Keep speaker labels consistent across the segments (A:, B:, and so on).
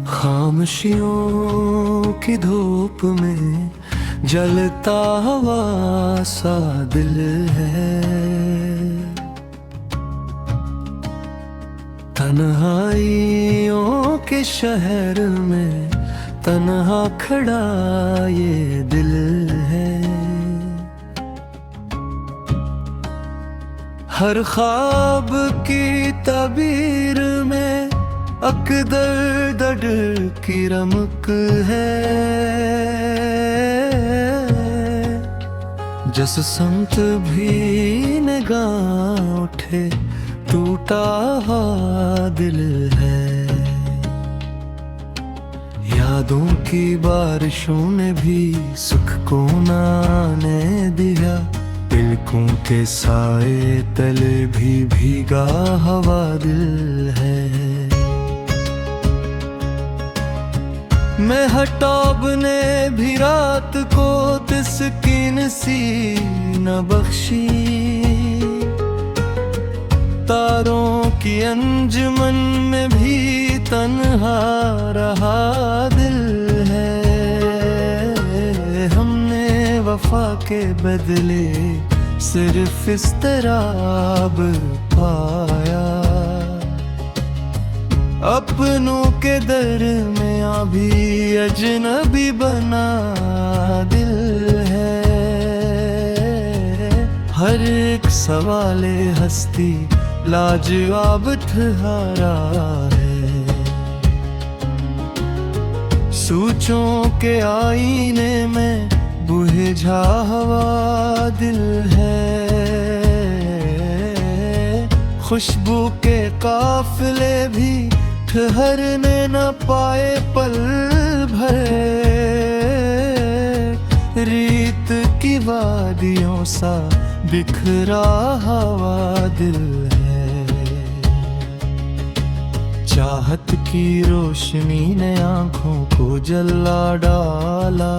A: खामोशियों की धूप में जलता हुआ सा दिल है। तन्हाइयों के शहर में तन्हा खड़ा ये दिल है। हर ख्वाब की तबीर में अकदर दर की रमक है। जिस संत भी निगाह उठे टूटा हुआ दिल है। यादों की बारिशों ने भी सुख को ना आने दिया। तिलकों के साए तले भी भीगा हवा दिल है। महताब ने भी रात को तिस्कीन सी न बख्शी। तारों की अंजुमन में भी तन्हा रहा दिल है। हमने वफा के बदले सिर्फ इस्तराब पाया। अपनों के दर में भी अजनबी बना दिल है। हर एक सवाले हस्ती लाजवाब ठहरा है। सोचों के आईने में बुझा हुआ दिल है। खुशबू के काफिले भी ठहरने न पाए पल भर। रीत की वादियों सा बिखरा हुआ दिल है। चाहत की रोशनी ने आंखों को जला डाला।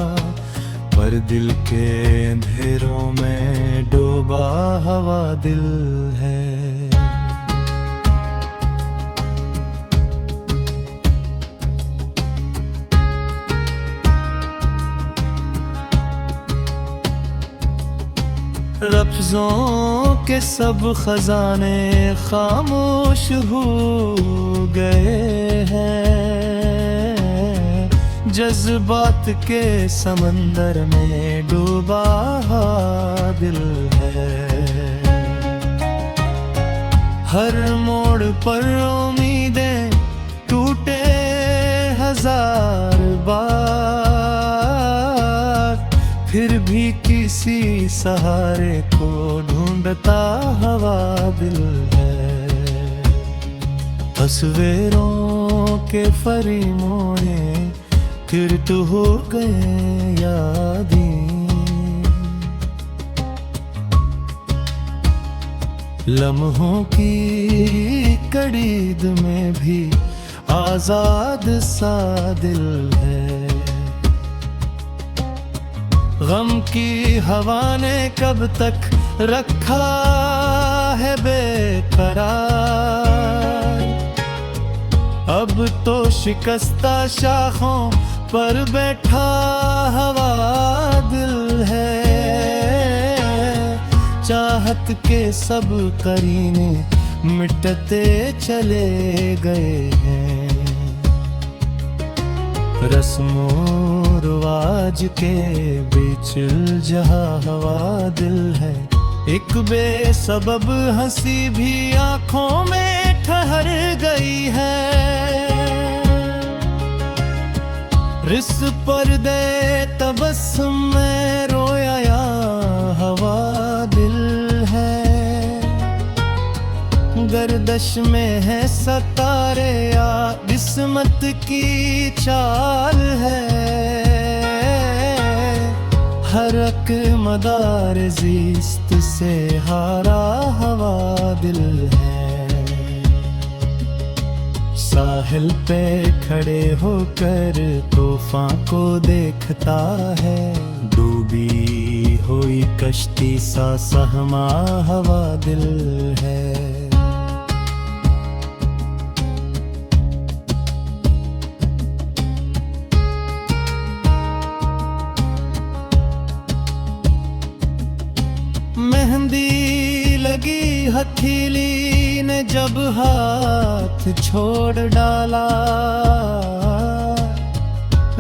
A: पर दिल के अंधेरों में डूबा हुआ दिल है। लफ्जों के सब खजाने खामोश हो गए हैं। जज्बात के समंदर में डूबा दिल है। हर मोड़ पर उम्मीदें टूटे हजार बार। फिर भी किसी सहारे को ढूंढता हुआ दिल है। तस्वीरों के फरीमों ने फिर तो हो गए यादी। लम्हों की कड़ीद में भी आजाद सा दिल है। गम की हवा ने कब तक रखा है बेकरार। अब तो शिकस्ता शाखों पर बैठा हवा दिल है। चाहत के सब करीने मिटते चले गए हैं। रस्मों रिवाज के बीच उलझा हुआ दिल है। एक बेसबब हंसी भी आंखों में ठहर गई है। रिस पर्दे तबस्सुम में रोया या हवा दिल है। गर्दश में है सतारे या किस्मत की चाल है। हरक मदार ज़िस्त से हारा हवा दिल है। साहिल पे खड़े होकर तूफान को देखता है। डूबी हुई कश्ती सा सहमा हवा दिल है। मेहंदी लगी हथेली ने जब हाथ छोड़ डाला,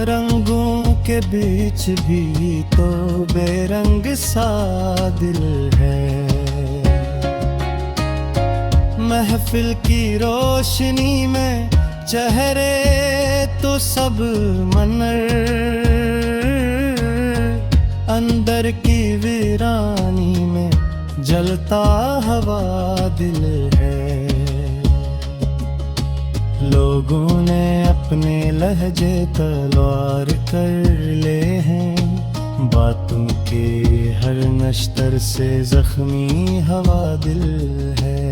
A: रंगों के बीच भी तो बेरंग सा दिल है। महफिल की रोशनी में चेहरे तो सब मनर, अंदर की वीरानी में जलता हवा दिल है। लोगों ने अपने लहजे तलवार कर ले हैं, बातों के हर नश्तर से जख्मी हवा दिल है।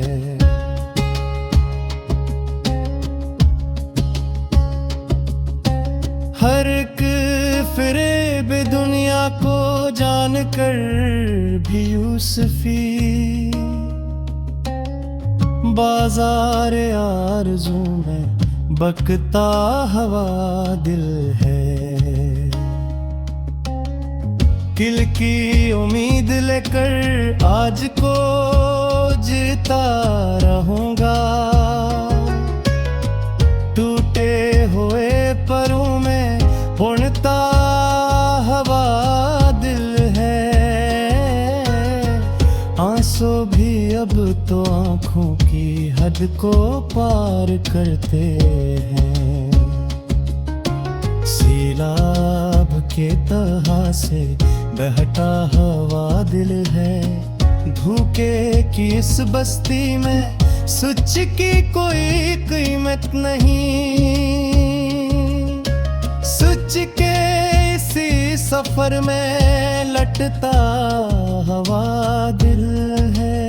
A: हर एक फिरेब दुनिया को जानकर भी यूसुफी, बाजार आरज़ू में बकता हवा दिल है। किल की उम्मीद लेकर आज को जीता रहूंगा, टूटे हुए परों में बुनता हवा दिल है। आंसू भी अब तो आँखों की हद को पार करते हैं। सैलाब के तहा से बहता हवा दिल है। धोखे की इस बस्ती में सच की कोई कीमत नहीं, सच के इसी सफर में लटता हवा दिल है।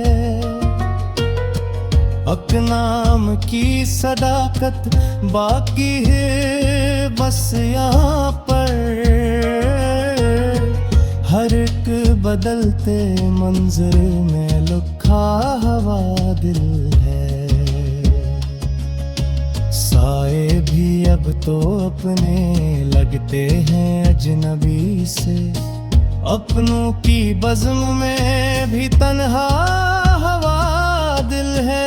A: अकनाम की सदाकत बाकी है बस यहाँ पर, हर एक बदलते मंजर में लुका हवा दिल है। साए भी अब तो अपने लगते हैं अजनबी से, अपनों की बज़्म में भी तन्हा हवा दिल है।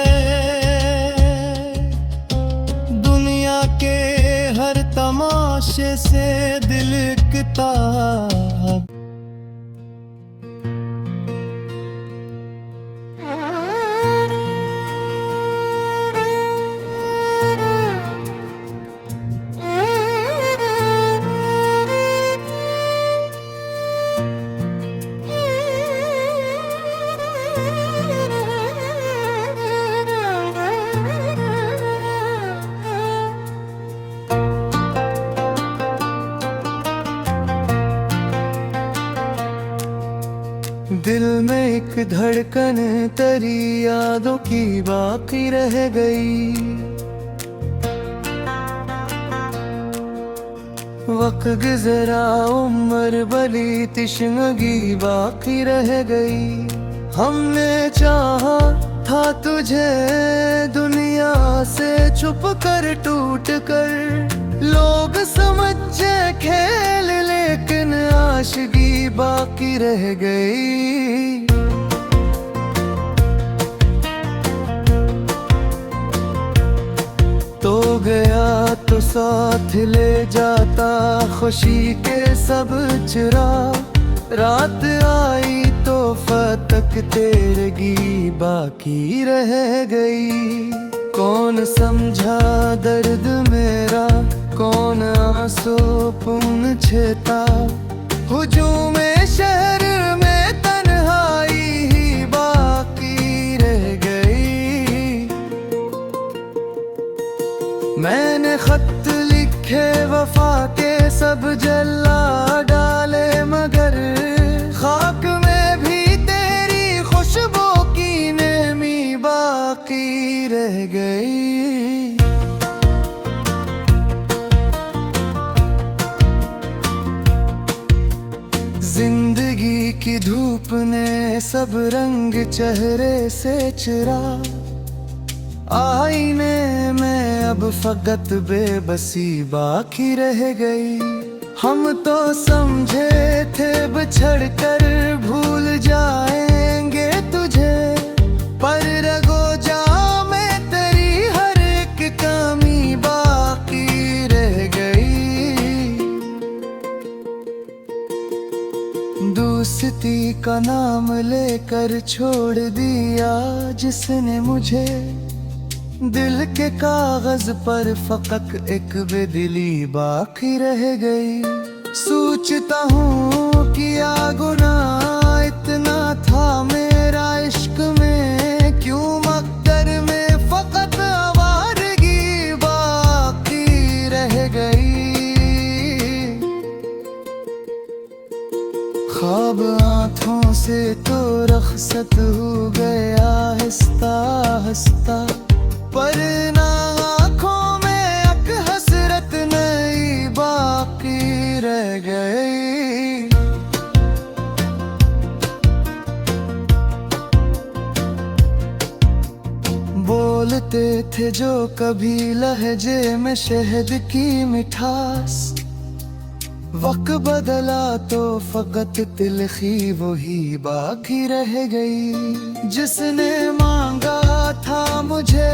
A: दुनिया के हर तमाशे से दिल इकता, दिल में एक धड़कन तेरी यादों की बाकी रह गई। वक्त गुजरा उम्र भली तिश्नगी बाकी रह गई। हमने चाहा था तुझे दुनिया से छुप कर टूट कर, लोग समझे खेल लेकिन आशिकी बाकी रह गई। तो गया तो साथ ले जाता खुशी के सब चुरा, रात आई तो फतक तेरगी बाकी रह गई। कौन समझा दर्द मेरा, कौन आंसू पून छेता, हुजूम शहर में तन्हाई ही बाकी रह गई। मैंने खत लिखे वफा के सब जला डाले, मगर खाक में भी तेरी खुशबू की नेमी बाकी रह गई। जिंदगी की धूप ने सब रंग चेहरे से चुरा, आईने में अब फकत बेबसी बाकी रह गई। हम तो समझे थे बिछड़ कर भूल जाएंगे, दोस्ती का नाम लेकर छोड़ दिया जिसने मुझे, दिल के कागज पर फकत एक बेदिली बाकी रह गई। सोचता हूँ किया गुनाह इतना था मेरा इश्क में, क्यों मकदर में फकत आवारगी बाकी रह गई। ख्वाब आँखों से तो रखसत हो गया हंसता हंसता, पर ना आँखों में एक हसरत नई बाकी रह गई। बोलते थे जो कभी लहजे में शहद की मिठास, वक्त बदला तो फकत तिलखी वही बाकी रह गई। जिसने मांगा था मुझे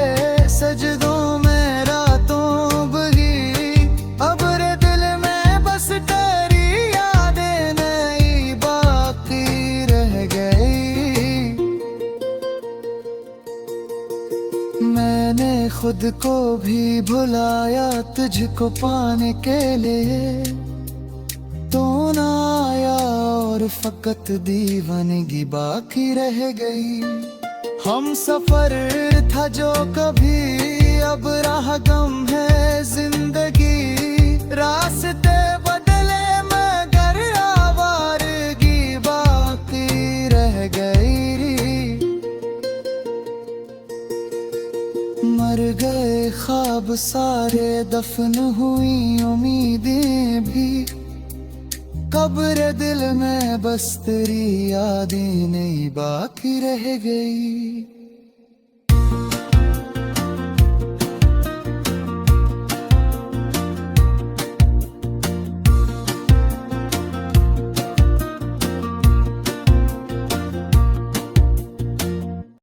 A: सजदों में रातों बही, अब रे दिल में बस तेरी यादें नई बाकी रह गई। मैंने खुद को भी भुलाया तुझको पाने के लिए, तो ना आया और फकत दीवानगी बाकी रह गई। हम सफर था जो कभी अब राह गम है जिंदगी, रास्ते बदले मगर आवारगी बाकी रह गई। मर गए ख्वाब सारे दफन हुई उम्मीदें भी, कब्र दिल में बस तेरी यादें नहीं बाकी रह गई।